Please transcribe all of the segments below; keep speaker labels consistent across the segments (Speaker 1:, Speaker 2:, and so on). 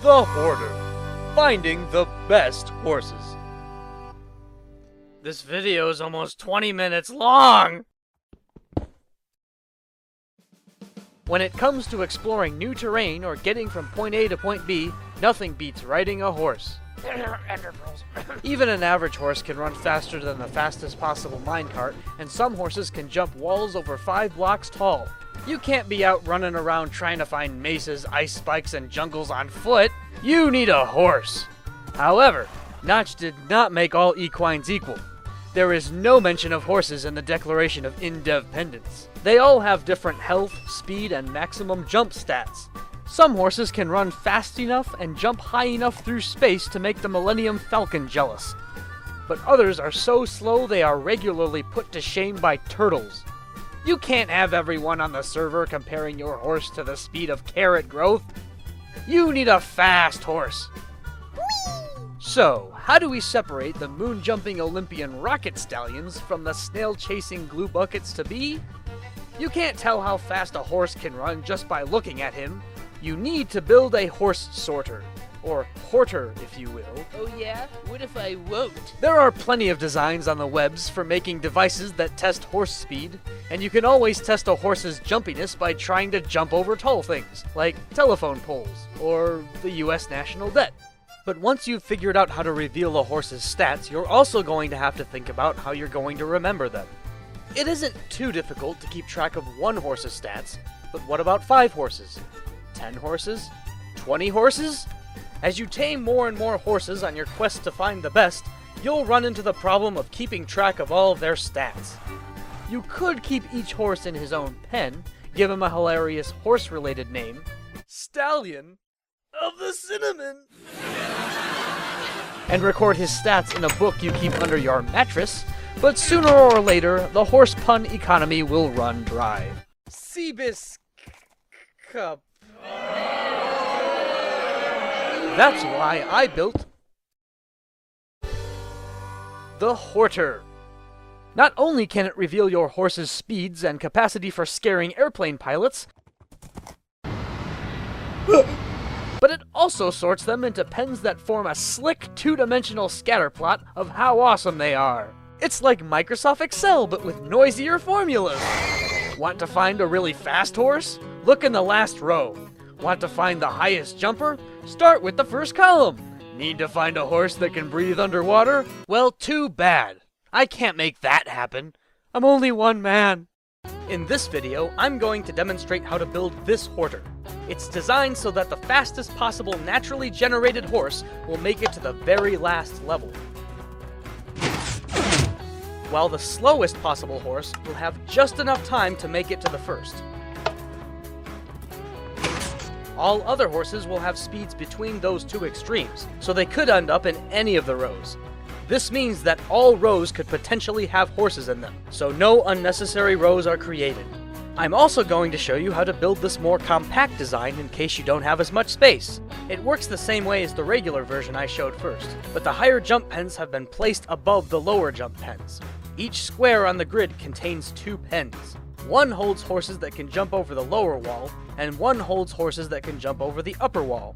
Speaker 1: The Horter. Finding the best horses. This video is almost 20 minutes long! When it comes to exploring new terrain or getting from point A to point B, nothing beats riding a horse. Even an average horse can run faster than the fastest possible minecart, and some horses can jump walls over 5 blocks tall. You can't be out running around trying to find mesas, ice spikes, and jungles on foot. You need a horse. However, Notch did not make all equines equal. There is no mention of horses in the Declaration of Independence. They all have different health, speed, and maximum jump stats. Some horses can run fast enough and jump high enough through space to make the Millennium Falcon jealous. But others are so slow they are regularly put to shame by turtles. You can't have everyone on the server comparing your horse to the speed of carrot growth. You need a fast horse. So, how do we separate the moon-jumping Olympian rocket stallions from the snail-chasing glue buckets to be? You can't tell how fast a horse can run just by looking at him. You need to build a horse sorter, or Horter, if you will.
Speaker 2: Oh yeah? What if I won't?
Speaker 1: There are plenty of designs on the webs for making devices that test horse speed, and you can always test a horse's jumpiness by trying to jump over tall things, like telephone poles, or the US national debt. But once you've figured out how to reveal a horse's stats, you're also going to have to think about how you're going to remember them. It isn't too difficult to keep track of one horse's stats, but what about 5 horses? 10 horses? 20 horses? As you tame more and more horses on your quest to find the best, you'll run into the problem of keeping track of all of their stats. You could keep each horse in his own pen, give him a hilarious horse-related name, Stallion of the Cinnamon, and record his stats in a book you keep under your mattress, but sooner or later, the horse pun economy will run dry. Seabiscup. That's why I built the Horter. Not only can it reveal your horse's speeds and capacity for scaring airplane pilots, but it also sorts them into pens that form a slick, two-dimensional scatterplot of how awesome they are. It's like Microsoft Excel, but with noisier formulas. Want to find a really fast horse? Look in the last row. Want to find the highest jumper? Start with the first column. Need to find a horse that can breathe underwater? Well, too bad. I can't make that happen. I'm only one man. In this video, I'm going to demonstrate how to build this Horter. It's designed so that the fastest possible naturally generated horse will make it to the very last level, while the slowest possible horse will have just enough time to make it to the first. All other horses will have speeds between those two extremes, so they could end up in any of the rows. This means that all rows could potentially have horses in them, so no unnecessary rows are created. I'm also going to show you how to build this more compact design in case you don't have as much space. It works the same way as the regular version I showed first, but the higher jump pens have been placed above the lower jump pens. Each square on the grid contains 2 pens. One holds horses that can jump over the lower wall, and one holds horses that can jump over the upper wall.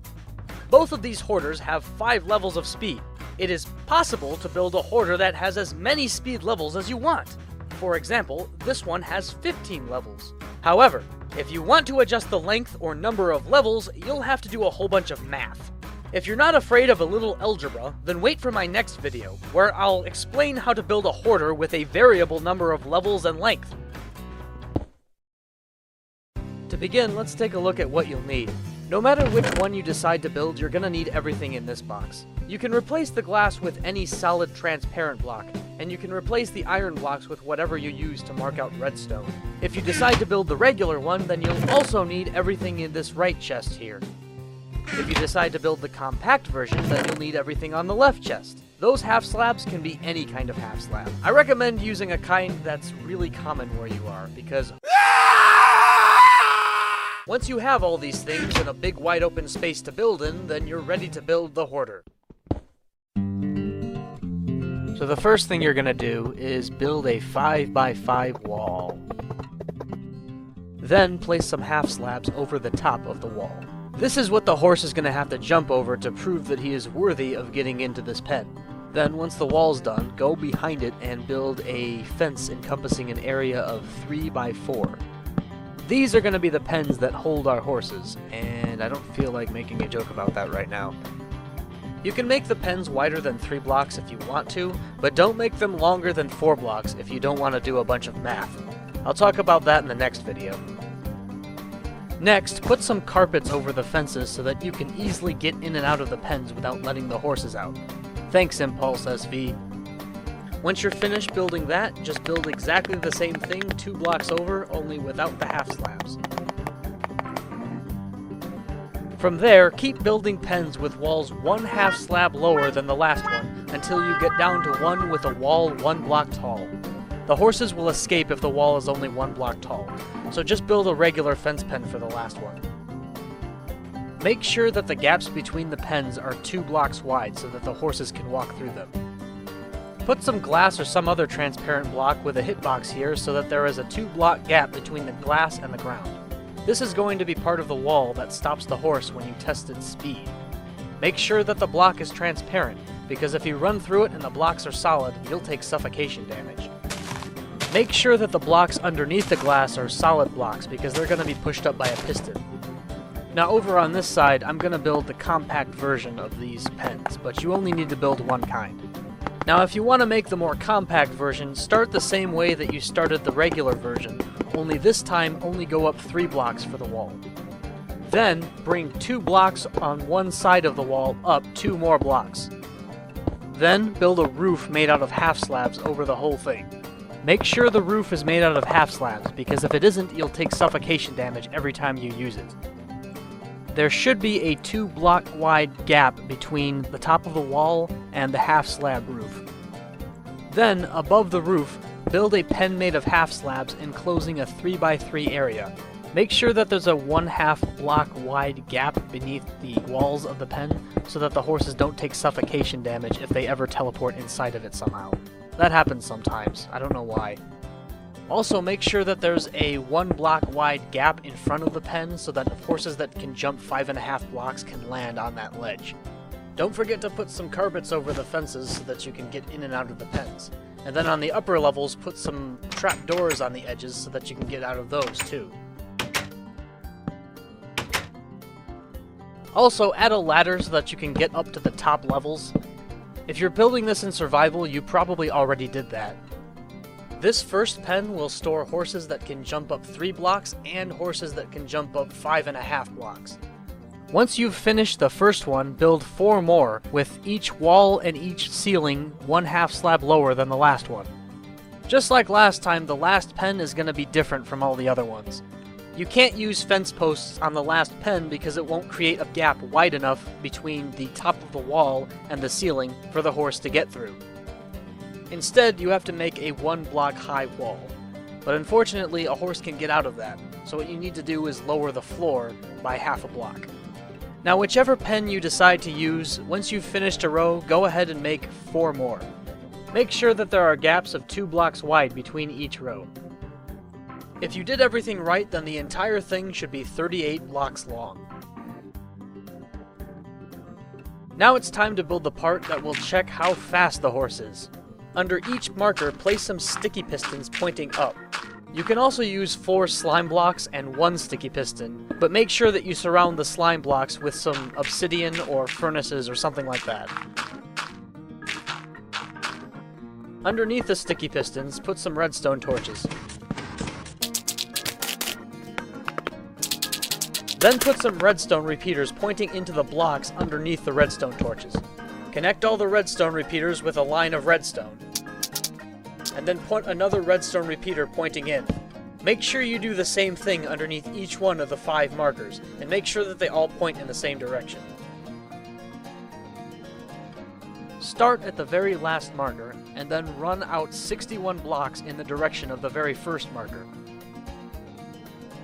Speaker 1: Both of these Horters have 5 levels of speed. It is possible to build a Horter that has as many speed levels as you want. For example, this one has 15 levels. However, if you want to adjust the length or number of levels, you'll have to do a whole bunch of math. If you're not afraid of a little algebra, then wait for my next video, where I'll explain how to build a Horter with a variable number of levels and length. To begin, let's take a look at what you'll need. No matter which one you decide to build, you're gonna need everything in this box. You can replace the glass with any solid transparent block, and you can replace the iron blocks with whatever you use to mark out redstone. If you decide to build the regular one, then you'll also need everything in this right chest here. If you decide to build the compact version, then you'll need everything on the left chest. Those half slabs can be any kind of half slab. I recommend using a kind that's really common where you are, because once you have all these things in a big wide open space to build in, then you're ready to build the Horter. So the first thing you're gonna do is build a 5x5 wall. Then place some half slabs over the top of the wall. This is what the horse is going to have to jump over to prove that he is worthy of getting into this pen. Then, once the wall's done, go behind it and build a fence encompassing an area of 3 by 4. These are going to be the pens that hold our horses, and I don't feel like making a joke about that right now. You can make the pens wider than 3 blocks if you want to, but don't make them longer than 4 blocks if you don't want to do a bunch of math. I'll talk about that in the next video. Next, put some carpets over the fences so that you can easily get in and out of the pens without letting the horses out. Thanks, Impulse SV. Once you're finished building that, just build exactly the same thing 2 blocks over, only without the half slabs. From there, keep building pens with walls 1/2 slab lower than the last one, until you get down to one with a wall 1 block tall. The horses will escape if the wall is only 1 block tall, so just build a regular fence pen for the last one. Make sure that the gaps between the pens are 2 blocks wide so that the horses can walk through them. Put some glass or some other transparent block with a hitbox here so that there is a 2 block gap between the glass and the ground. This is going to be part of the wall that stops the horse when you test its speed. Make sure that the block is transparent, because if you run through it and the blocks are solid, you'll take suffocation damage. Make sure that the blocks underneath the glass are solid blocks, because they're going to be pushed up by a piston. Now over on this side, I'm going to build the compact version of these pens, but you only need to build one kind. Now if you want to make the more compact version, start the same way that you started the regular version, only this time only go up 3 blocks for the wall. Then, bring 2 blocks on one side of the wall up 2 more blocks. Then, build a roof made out of half slabs over the whole thing. Make sure the roof is made out of half slabs, because if it isn't, you'll take suffocation damage every time you use it. There should be a 2 block wide gap between the top of the wall and the half slab roof. Then, above the roof, build a pen made of half slabs enclosing a 3 by 3 area. Make sure that there's a 1/2 block wide gap beneath the walls of the pen so that the horses don't take suffocation damage if they ever teleport inside of it somehow. That happens sometimes, I don't know why. Also, make sure that there's a 1 block wide gap in front of the pen so that horses that can jump 5.5 blocks can land on that ledge. Don't forget to put some carpets over the fences so that you can get in and out of the pens. And then on the upper levels, put some trap doors on the edges so that you can get out of those too. Also, add a ladder so that you can get up to the top levels. If you're building this in survival, you probably already did that. This first pen will store horses that can jump up 3 blocks and horses that can jump up 5.5 blocks. Once you've finished the first one, build 4 more, with each wall and each ceiling 1/2 slab lower than the last one. Just like last time, the last pen is going to be different from all the other ones. You can't use fence posts on the last pen because it won't create a gap wide enough between the top of the wall and the ceiling for the horse to get through. Instead, you have to make a 1 block high wall. But unfortunately, a horse can get out of that, so what you need to do is lower the floor by 1/2 block. Now, whichever pen you decide to use, once you've finished a row, go ahead and make 4 more. Make sure that there are gaps of 2 blocks wide between each row. If you did everything right, then the entire thing should be 38 blocks long. Now it's time to build the part that will check how fast the horse is. Under each marker, place some sticky pistons pointing up. You can also use 4 slime blocks and 1 sticky piston, but make sure that you surround the slime blocks with some obsidian or furnaces or something like that. Underneath the sticky pistons, put some redstone torches. Then put some redstone repeaters pointing into the blocks underneath the redstone torches. Connect all the redstone repeaters with a line of redstone. And then put another redstone repeater pointing in. Make sure you do the same thing underneath each one of the 5 markers, and make sure that they all point in the same direction. Start at the very last marker, and then run out 61 blocks in the direction of the very first marker.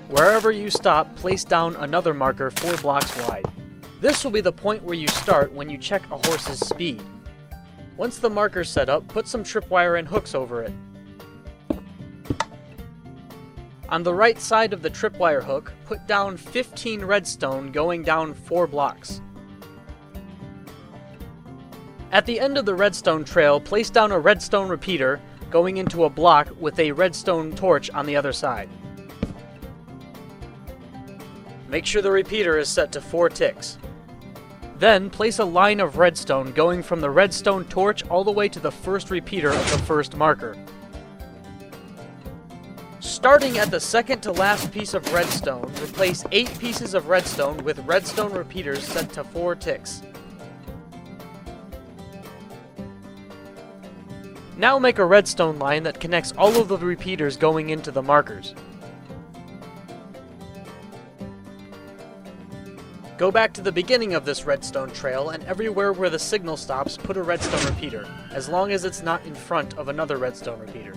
Speaker 1: Wherever you stop, place down another marker 4 blocks wide. This will be the point where you start when you check a horse's speed. Once the marker's set up, put some tripwire and hooks over it. On the right side of the tripwire hook, put down 15 redstone going down 4 blocks. At the end of the redstone trail, place down a redstone repeater going into a block with a redstone torch on the other side. Make sure the repeater is set to 4 ticks. Then, place a line of redstone going from the redstone torch all the way to the first repeater of the first marker. Starting at the second to last piece of redstone, replace 8 pieces of redstone with redstone repeaters set to 4 ticks. Now make a redstone line that connects all of the repeaters going into the markers. Go back to the beginning of this redstone trail, and everywhere where the signal stops, put a redstone repeater, as long as it's not in front of another redstone repeater.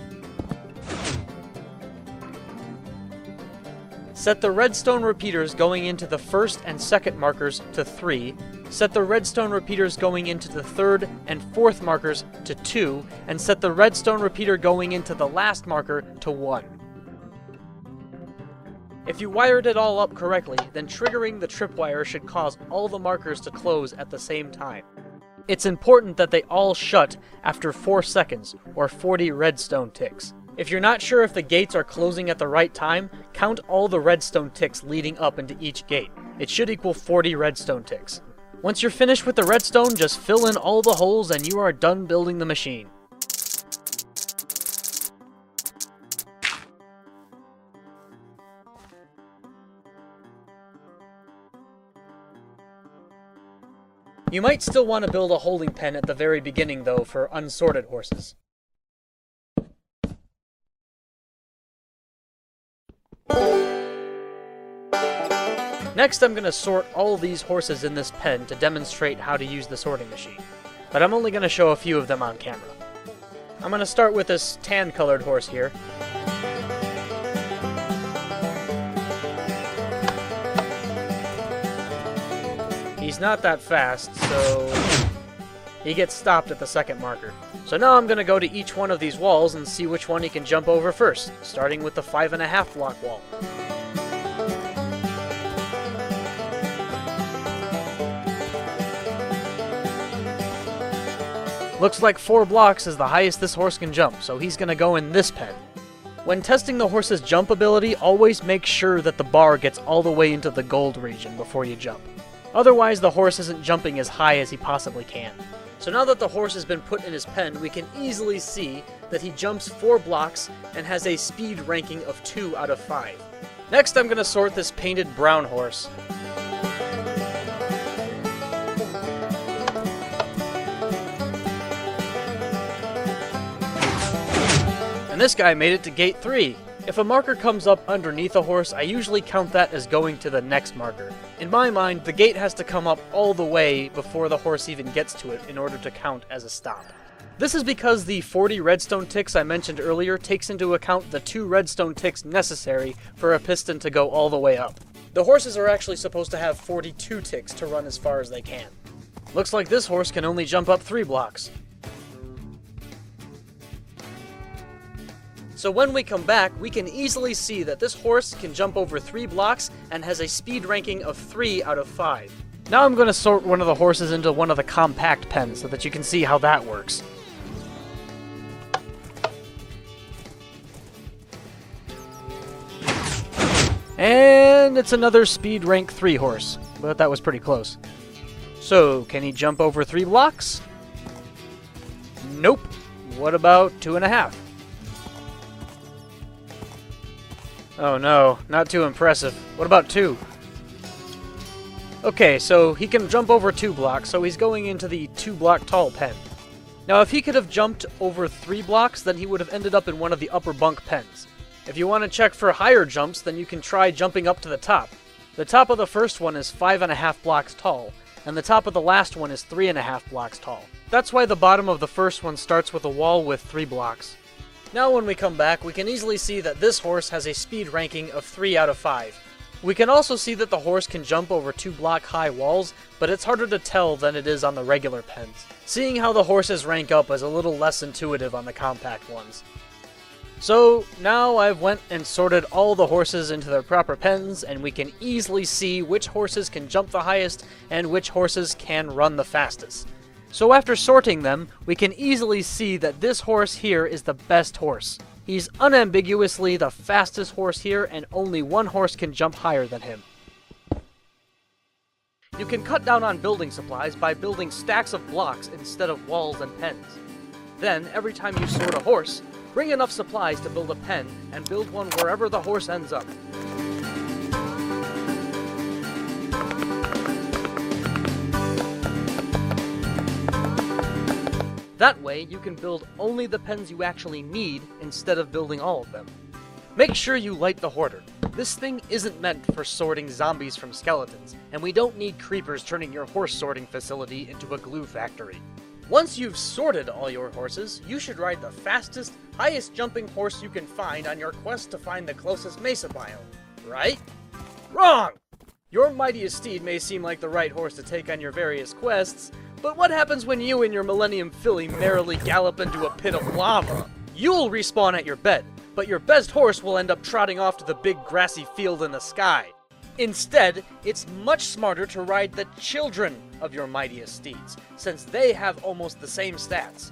Speaker 1: Set the redstone repeaters going into the first and second markers to 3, set the redstone repeaters going into the third and fourth markers to 2, and set the redstone repeater going into the last marker to 1. If you wired it all up correctly, then triggering the tripwire should cause all the markers to close at the same time. It's important that they all shut after 4 seconds, or 40 redstone ticks. If you're not sure if the gates are closing at the right time, count all the redstone ticks leading up into each gate. It should equal 40 redstone ticks. Once you're finished with the redstone, just fill in all the holes and you are done building the machine. You might still want to build a holding pen at the very beginning though for unsorted horses. Next I'm going to sort all these horses in this pen to demonstrate how to use the sorting machine, but I'm only going to show a few of them on camera. I'm going to start with this tan colored horse here. He's not that fast, so he gets stopped at the second marker. So now I'm going to go to each one of these walls and see which one he can jump over first, starting with the 5.5 block wall. Looks like 4 blocks is the highest this horse can jump, so he's going to go in this pen. When testing the horse's jump ability, always make sure that the bar gets all the way into the gold region before you jump. Otherwise, the horse isn't jumping as high as he possibly can. So now that the horse has been put in his pen, we can easily see that he jumps 4 blocks and has a speed ranking of 2 out of 5. Next, I'm going to sort this painted brown horse. And this guy made it to gate 3. If a marker comes up underneath a horse, I usually count that as going to the next marker. In my mind, the gate has to come up all the way before the horse even gets to it in order to count as a stop. This is because the 40 redstone ticks I mentioned earlier takes into account the 2 redstone ticks necessary for a piston to go all the way up. The horses are actually supposed to have 42 ticks to run as far as they can. Looks like this horse can only jump up 3 blocks. So when we come back, we can easily see that this horse can jump over 3 blocks and has a speed ranking of 3 out of 5. Now I'm going to sort one of the horses into one of the compact pens so that you can see how that works. And it's another speed rank 3 horse, but that was pretty close. So, can he jump over 3 blocks? Nope. What about 2.5? Oh no, not too impressive. What about 2? Okay, so he can jump over 2 blocks, so he's going into the 2 block tall pen. Now if he could have jumped over 3 blocks, then he would have ended up in one of the upper bunk pens. If you want to check for higher jumps, then you can try jumping up to the top. The top of the first one is 5.5 blocks tall, and the top of the last one is 3.5 blocks tall. That's why the bottom of the first one starts with a wall with 3 blocks. Now when we come back, we can easily see that this horse has a speed ranking of 3 out of 5. We can also see that the horse can jump over 2 block high walls, but it's harder to tell than it is on the regular pens. Seeing how the horses rank up is a little less intuitive on the compact ones. So now I've went and sorted all the horses into their proper pens, and we can easily see which horses can jump the highest and which horses can run the fastest. So after sorting them, we can easily see that this horse here is the best horse. He's unambiguously the fastest horse here, and only one horse can jump higher than him. You can cut down on building supplies by building stacks of blocks instead of walls and pens. Then, every time you sort a horse, bring enough supplies to build a pen, and build one wherever the horse ends up. That way, you can build only the pens you actually need instead of building all of them. Make sure you light the Horter. This thing isn't meant for sorting zombies from skeletons, and we don't need creepers turning your horse sorting facility into a glue factory. Once you've sorted all your horses, you should ride the fastest, highest jumping horse you can find on your quest to find the closest mesa biome, right? Wrong! Your mightiest steed may seem like the right horse to take on your various quests, but what happens when you and your Millennium filly merrily gallop into a pit of lava? You'll respawn at your bed, but your best horse will end up trotting off to the big grassy field in the sky. Instead, it's much smarter to ride the children of your mightiest steeds, since they have almost the same stats.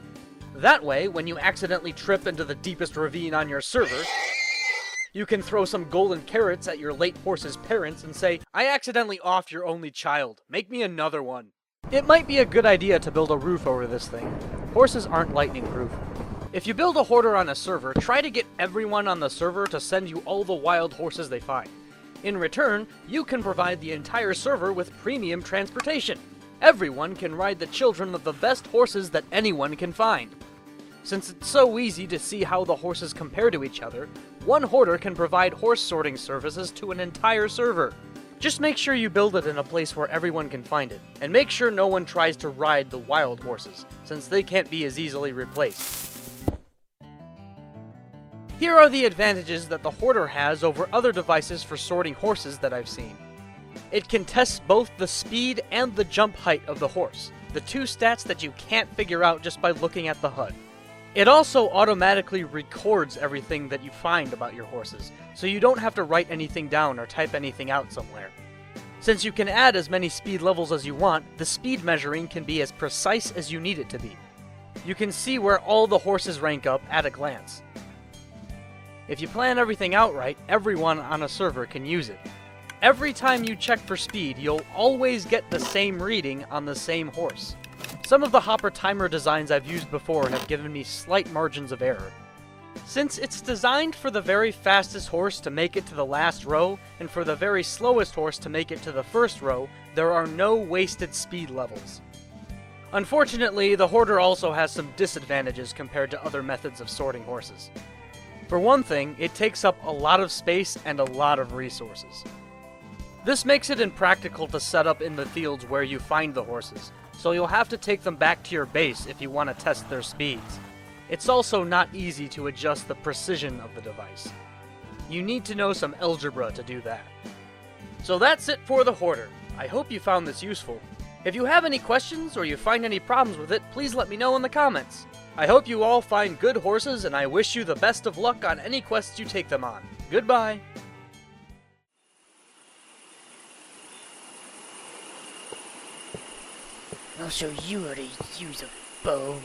Speaker 1: That way, when you accidentally trip into the deepest ravine on your server, you can throw some golden carrots at your late horse's parents and say, "I accidentally offed your only child. Make me another one." It might be a good idea to build a roof over this thing. Horses aren't lightning proof. If you build a Horter on a server, try to get everyone on the server to send you all the wild horses they find. In return, you can provide the entire server with premium transportation. Everyone can ride the children of the best horses that anyone can find. Since it's so easy to see how the horses compare to each other, one Horter can provide horse sorting services to an entire server. Just make sure you build it in a place where everyone can find it, and make sure no one tries to ride the wild horses, since they can't be as easily replaced. Here are the advantages that the Horter has over other devices for sorting horses that I've seen. It can test both the speed and the jump height of the horse, the two stats that you can't figure out just by looking at the HUD. It also automatically records everything that you find about your horses, so you don't have to write anything down or type anything out somewhere. Since you can add as many speed levels as you want, the speed measuring can be as precise as you need it to be. You can see where all the horses rank up at a glance. If you plan everything out right, everyone on a server can use it. Every time you check for speed, you'll always get the same reading on the same horse. Some of the hopper timer designs I've used before have given me slight margins of error. Since it's designed for the very fastest horse to make it to the last row, and for the very slowest horse to make it to the first row, there are no wasted speed levels. Unfortunately, the Horter also has some disadvantages compared to other methods of sorting horses. For one thing, it takes up a lot of space and a lot of resources. This makes it impractical to set up in the fields where you find the horses, so you'll have to take them back to your base if you want to test their speeds. It's also not easy to adjust the precision of the device. You need to know some algebra to do that. So that's it for the Horter. I hope you found this useful. If you have any questions or you find any problems with it, please let me know in the comments. I hope you all find good horses, and I wish you the best of luck on any quests you take them on. Goodbye!
Speaker 2: I'll show you how to use a bow.